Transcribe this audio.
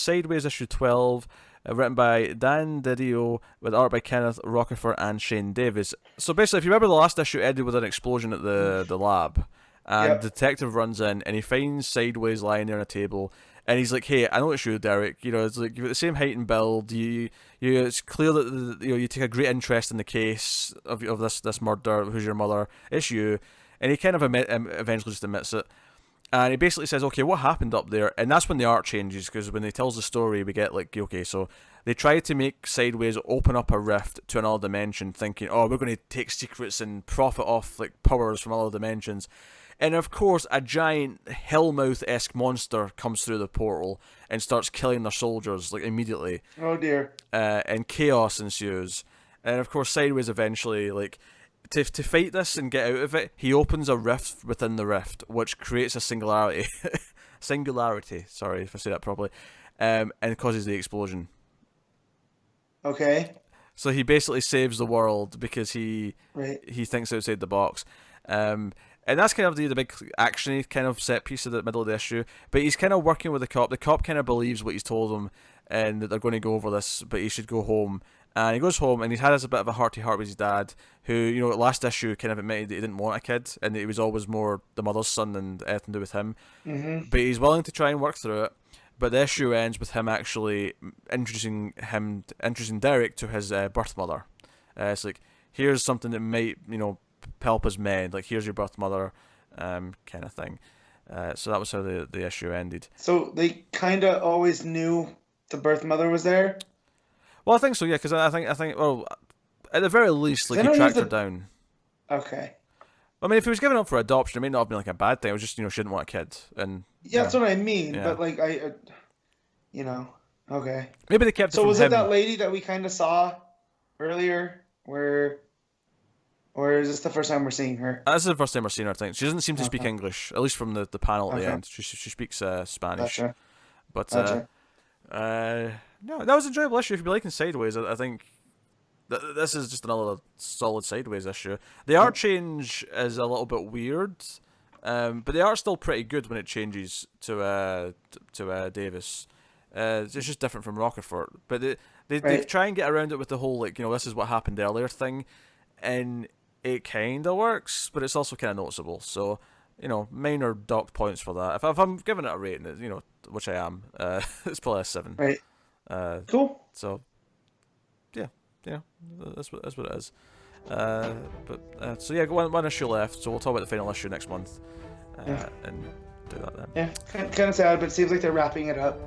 Sideways issue 12, written by Dan Didio, with art by Kenneth Rockefeller and Shane Davis. So basically, if you remember, the last issue ended with an explosion at the lab, and the detective runs in and he finds Sideways lying there on a table, and he's like, "Hey, I noticed you, Derek. You know, it's like you've got the same height and build. It's clear that you take a great interest in the case of this murder. Who's your mother? It's you." And he kind of eventually just admits it. And he basically says, okay, what happened up there? And that's when the art changes, because when he tells the story, we get like, okay, so they try to make Sideways open up a rift to another dimension, thinking, oh, we're going to take secrets and profit off like powers from other dimensions. And of course, a giant Hellmouth-esque monster comes through the portal and starts killing their soldiers like immediately. Oh dear. And chaos ensues. And of course, Sideways eventually like, to fight this and get out of it, he opens a rift within the rift, which creates a singularity. Sorry if I say that properly. And causes the explosion. Okay. So he basically saves the world because he thinks outside the box. And that's kind of the big action-y kind of set piece of the middle of the issue. But he's kind of working with the cop. The cop kind of believes what he's told him, and that they're going to go over this, but he should go home. And he goes home, and he's had a bit of a heart-to-heart with his dad, who, you know, last issue kind of admitted that he didn't want a kid, and that he was always more the mother's son than anything to do with him. Mm-hmm. But he's willing to try and work through it. But the issue ends with him actually introducing Derek to his birth mother. It's like, here's something that might, you know, help us mend. Like, here's your birth mother, kind of thing. So that was how the issue ended. So they kind of always knew the birth mother was there? Well, I think so, yeah, because I think, well, at the very least, like, he tracked her down. Okay. I mean, if he was given up for adoption, it may not have been, like, a bad thing. It was just, you know, she didn't want a kid. And yeah, that's what I mean, yeah. But, like, you know, okay. Maybe they kept it So from was him. it that lady that we kind of saw earlier, or is this the first time we're seeing her? This is the first time we're seeing her, I think. She doesn't seem to speak English, at least from the panel at the end. She speaks Spanish. Gotcha. But, Gotcha. no, that was an enjoyable issue. If you'd be liking Sideways, I think this is just another solid Sideways issue. The art change is a little bit weird, but the art's still pretty good when it changes to Davis. It's just different from Rockefeller. But they try and get around it with the whole, like, you know, this is what happened earlier thing, and it kind of works, but it's also kind of noticeable. So, you know, minor docked points for that. If I'm giving it a rating, you know, which I am, it's probably a 7. Right. Cool. So, yeah, that's what it is. So yeah, one issue left. So we'll talk about the final issue next month, and do that then. Yeah, kind of sad, but it seems like they're wrapping it up.